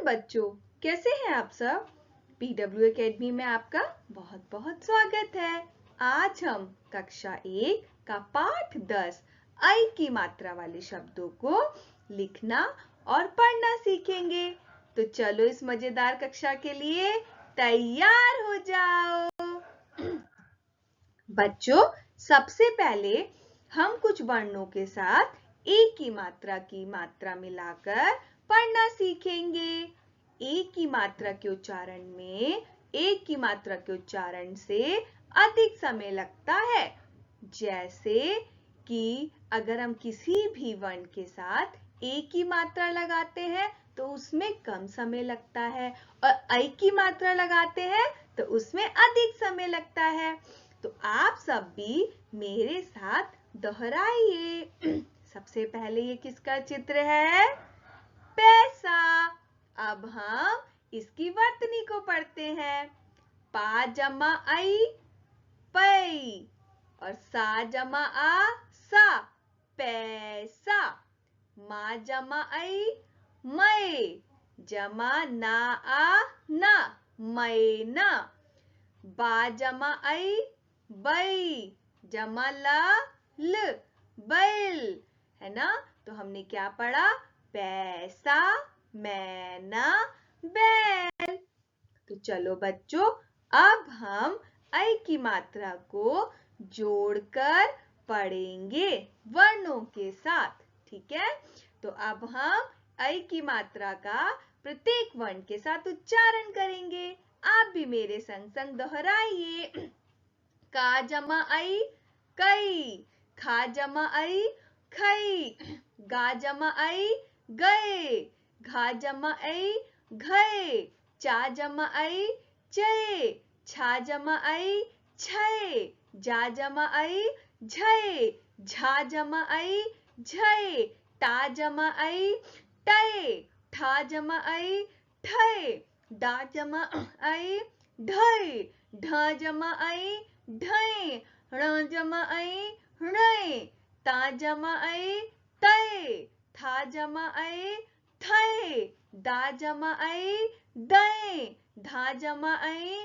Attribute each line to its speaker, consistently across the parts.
Speaker 1: बच्चों, कैसे हैं आप सब? PW एकेडमी में आपका बहुत बहुत स्वागत है। आज हम कक्षा 1 का पाठ 10 आई की मात्रा वाले शब्दों को लिखना और पढ़ना सीखेंगे। तो चलो इस मजेदार कक्षा के लिए तैयार हो जाओ। बच्चों, सबसे पहले हम कुछ वर्णों के साथ ए की मात्रा मिलाकर पढ़ना सीखेंगे। ए की मात्रा के उच्चारण में ए की मात्रा के उच्चारण से अधिक समय लगता है। जैसे कि अगर हम किसी भी वर्ण के साथ ए की मात्रा लगाते हैं तो उसमें कम समय लगता है और आई की मात्रा लगाते हैं तो उसमें अधिक समय लगता है। तो आप सब भी मेरे साथ दोहराइए। सबसे पहले ये किसका चित्र है? पैसा। अब हम इसकी वर्तनी को पढ़ते हैं। पा जमा आई पै और सा जमा आ सा पैसा। मा जमा आई मै जमा ना आ ना मैना। बा जमा आई बै जमा ला ल बैल, है ना? तो हमने क्या पढ़ा? पैसा, मैना, बैल। तो चलो बच्चों, अब हम आई की मात्रा को जोड़कर पढ़ेंगे वर्णों के साथ, ठीक है? तो अब हम आई की मात्रा का प्रत्येक वर्ण के साथ उच्चारण करेंगे। आप भी मेरे संग संग दोहराइए। का जमा आई कई, खा जमा आई खई, गा जमा आई गए, घा जमा आई घए, चा जमा आई चे, छा जमा आई छे, जा जमा आई झे, झा जमा आई झे, टा जमा आई टै, ठा जमा आई ठै, डा जमा आई ढै, ढ जमा आई ढै, ण जमा आई णै, ता जमा आई तै, था जमा आई थै, दा जमा आई दै, धा जमा आई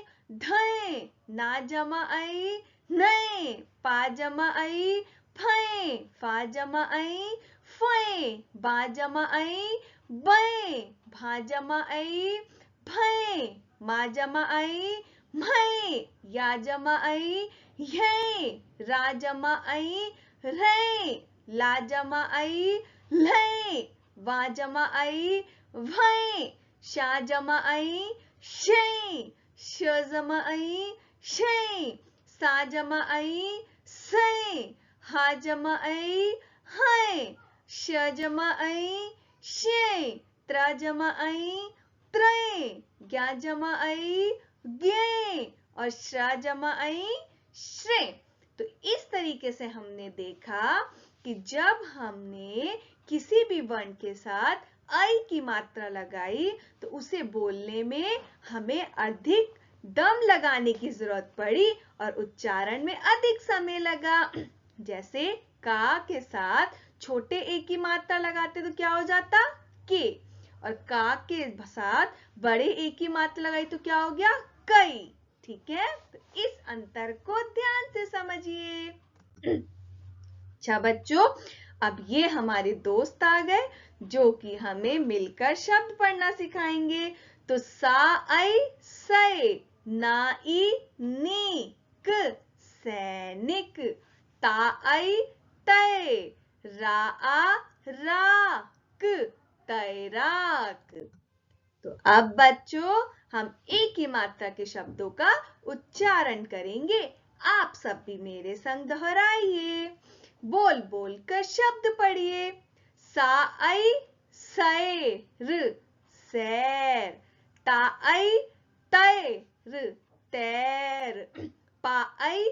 Speaker 1: धै, ना जमा आई नै, पा जमा आई फै, फा जमा आई फै, बा जमा आई बै, भा जमा आई भै, मा जमा आई मै, या जमा आई यै, रा जमा आई रै, ला जमा आई लै, वा जमा आई वै, शा जमा आई शै, श जमा आई शै, सा जमा आई सै, हा जमा आई है, श जमा आई शै, त्रा जमा आई त्रै, ज्ञा जमा आई ज्ञे और श्रा जमा आई श्रे। तो इस तरीके से हमने देखा कि जब हमने किसी भी वर्ण के साथ आई की मात्रा लगाई तो उसे बोलने में हमें अधिक दम लगाने की जरूरत पड़ी और उच्चारण में अधिक समय लगा। जैसे का के साथ छोटे ए की मात्रा लगाते तो क्या हो जाता? के। और का के साथ बड़े ए की मात्रा लगाई तो क्या हो गया? कई। ठीक है, तो इस अंतर को ध्यान से समझिए। अच्छा बच्चों, अब ये हमारे दोस्त आ गए जो कि हमें मिलकर शब्द पढ़ना सिखाएंगे। तो सा आई सै, ना ई नीक, सैनिक, ता आई तै, रा आ राक, तैराक। तो अब बच्चों हम एक ही मात्रा के शब्दों का उच्चारण करेंगे। आप सब भी मेरे संग दोहराइए। बोल बोल कर शब्द पढ़िए। सा आई सैर, सैर, ता आई तैर, तैर, पा आई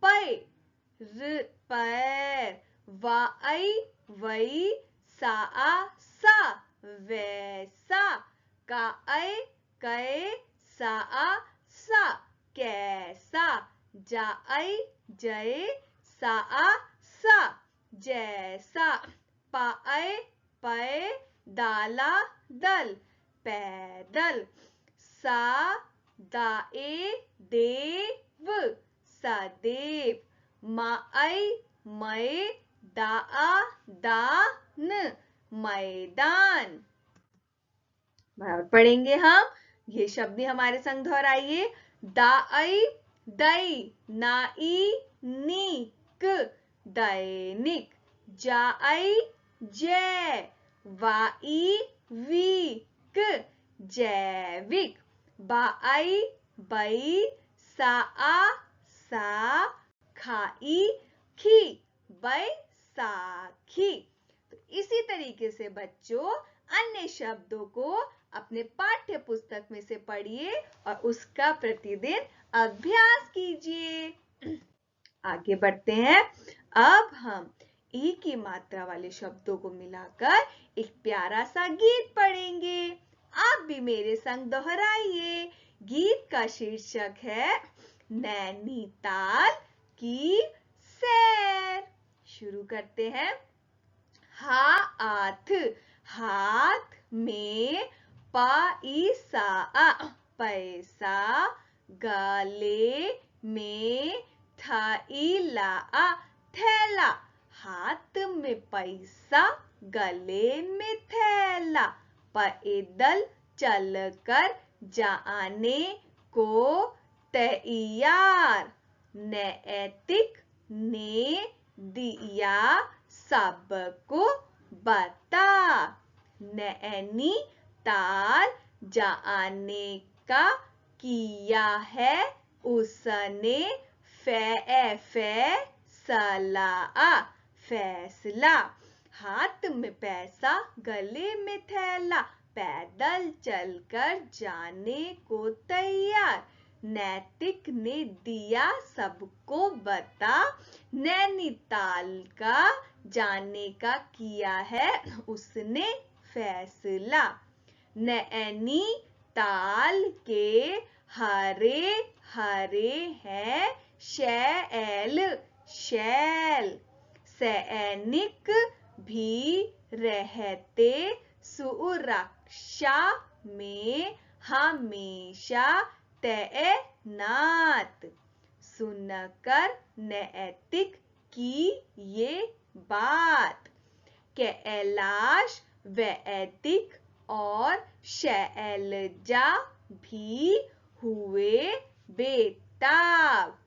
Speaker 1: पैर, पैर, वा आई वै, सा आ सा, वैसा, का आई कै, सा आ सा, कैसा, जा आई जय, सा आ सा, जैसा, पा आई पै, दाला दल, पैदल। सा दाए देव सदैव। माई मय दाआ दान मैदान। पढ़ेंगे हम। ये शब्द भी हमारे संग दोहराइए। दाई दई नाई नीक दैनिक। जाई जय वाई वीक जैविक। बाई बई साआ सा खाई खी बैसाखी। तो इसी तरीके से बच्चों अन्य शब्दों को अपने पाठ्य पुस्तक में से पढ़िए और उसका प्रतिदिन अभ्यास कीजिए। आगे बढ़ते हैं। अब हम ई की मात्रा वाले शब्दों को मिलाकर एक प्यारा सा गीत पढ़ेंगे। आप भी मेरे संग दोहराइए। गीत का शीर्षक है नैनीताल की सैर। शुरू करते हैं। हाथ हाथ में पैसा पैसा। गले में थैला थैला। हाथ में पैसा गले में थैला। पैदल चलकर जाने को तैयार। नैतिक ने दिया सबको बता। नैनीताल जाने का किया है उसने फैसला। हाथ में पैसा गले में थैला। पैदल चलकर जाने को तैयार। नैतिक ने दिया सबको बता। नैनीताल का जाने का किया है उसने फैसला। नैनीताल के हरे हरे हैं शैल शैल। सैनिक भी रहते सुरक्षा में हमेशा तैनात। सुनकर नैतिक की ये बात। कैलाश वैदिक और शैलजा भी हुए बेताब।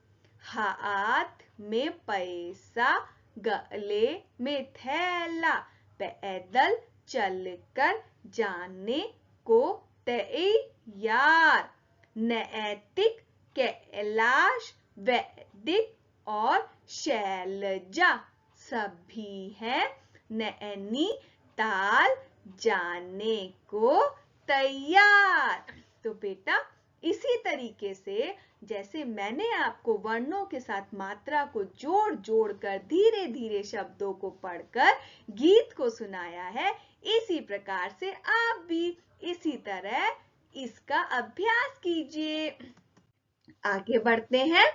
Speaker 1: हाथ में पैसा गले में थैला। पैदल चलकर जाने को तैयार। नैतिक कैलाश वैदिक और शैलजा सभी हैं नैनीताल जाने को तैयार। तो बेटा इसी तरीके से जैसे मैंने आपको वर्णों के साथ मात्रा को जोड़ जोड़ कर धीरे धीरे शब्दों को पढ़कर गीत को सुनाया है, इसी प्रकार से आप भी इसी तरह इसका अभ्यास कीजिए। आगे बढ़ते हैं।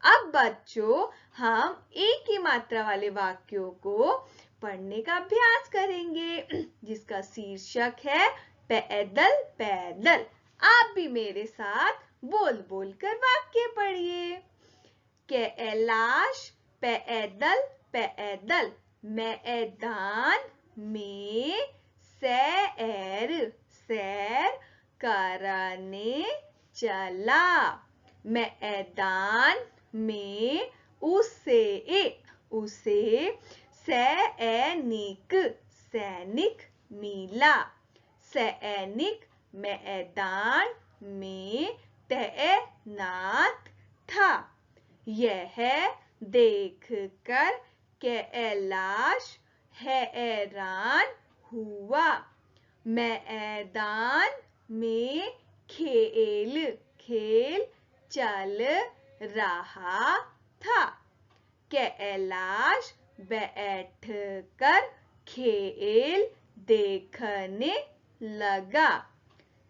Speaker 1: अब बच्चों हम एक ही मात्रा वाले वाक्यों को पढ़ने का अभ्यास करेंगे जिसका शीर्षक है पैदल पैदल। आप भी मेरे साथ बोल बोल कर वाक्य पढ़िए। कैलाश पैदल पैदल मैदान में सैर सैर करने चला। मैदान में उसे सैनिक सैनिक मिला। सैनिक मैदान में तैनात था। यह देखकर कैलाश हैरान हुआ। मैदान में खेल चल रहा था। कैलाश बैठकर खेल देखने लगा।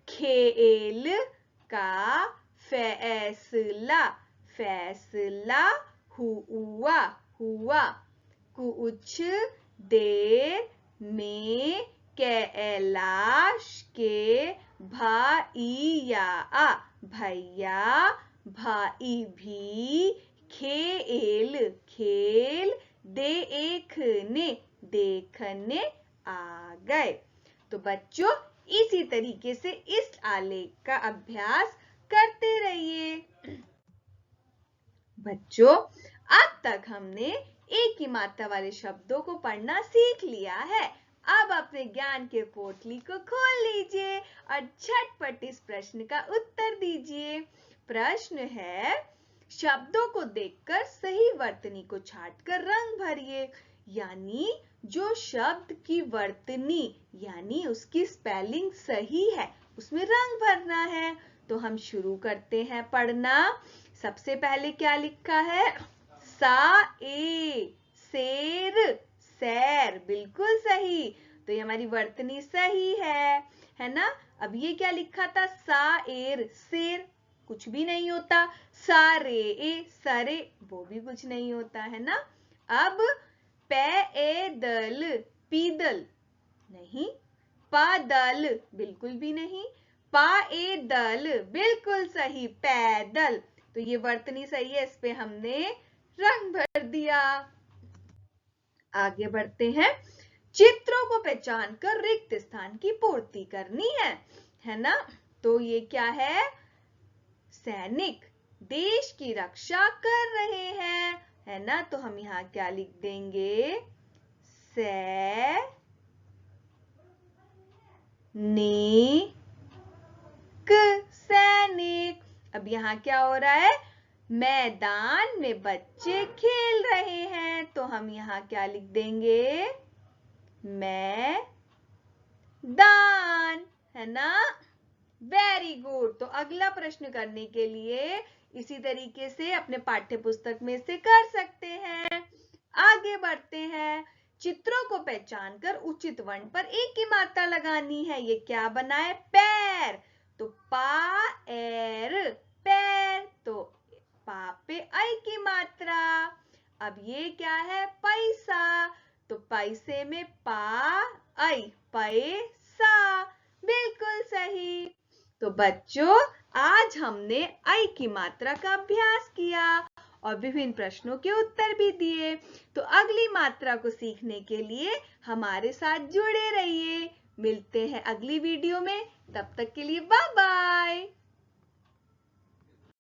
Speaker 1: खेल का फैसला हुआ। कुछ देर में कैलाश के भाईया आ, भैया, भाई भी, खेल, खेल, देखने, देखने आ गए। तो बच्चों इसी तरीके से इस आलेख का अभ्यास करते रहिए। बच्चों अब तक हमने एक ही मात्रा वाले शब्दों को पढ़ना सीख लिया है। अब अपने ज्ञान के पोटली को खोल लीजिए और झटपट इस प्रश्न का उत्तर दीजिए। प्रश्न है, शब्दों को देखकर सही वर्तनी को छांटकर रंग भरिए। यानी जो शब्द की वर्तनी यानी उसकी स्पेलिंग सही है उसमें रंग भरना है। तो हम शुरू करते हैं पढ़ना। सबसे पहले क्या लिखा है? सा ए, शेर, सैर, बिल्कुल सही। तो ये हमारी वर्तनी सही है ना। अब ये क्या लिखा था? साएर, शेर, कुछ भी नहीं होता। सारे ए, सरे, वो भी कुछ नहीं होता है ना। अब पैदल, पीदल, नहीं। पादल, बिल्कुल भी नहीं। पाएदल, बिल्कुल सही, पैदल। तो ये वर्तनी सही है, इस पे हमने रंग भर दिया। आगे बढ़ते हैं। चित्रों को पहचान कर रिक्त स्थान की पूर्ति करनी है ना। तो ये क्या है? सैनिक देश की रक्षा कर रहे हैं, है ना। तो हम यहाँ क्या लिख देंगे? सैनिक। सैनिक। अब यहाँ क्या हो रहा है? मैदान में बच्चे खेल रहे हैं, तो हम यहाँ क्या लिख देंगे? मैदान, है ना। Very good. तो अगला प्रश्न करने के लिए इसी तरीके से अपने पाठ्य पुस्तक में से कर सकते हैं। आगे बढ़ते हैं। चित्रों को पहचान कर उचित वर्ण पर एक ही मात्रा लगानी है। ये क्या बना है? पैर। तो पा एर, पैर। तो पा पे आई की मात्रा। अब ये क्या है? पैसा। तो पैसे में पा आई, पैसा, बिल्कुल सही। तो बच्चों आज हमने आई की मात्रा का अभ्यास किया और विभिन्न प्रश्नों के उत्तर भी दिए। तो अगली मात्रा को सीखने के लिए हमारे साथ जुड़े रहिए। मिलते हैं अगली वीडियो में। तब तक के लिए बाय बाय।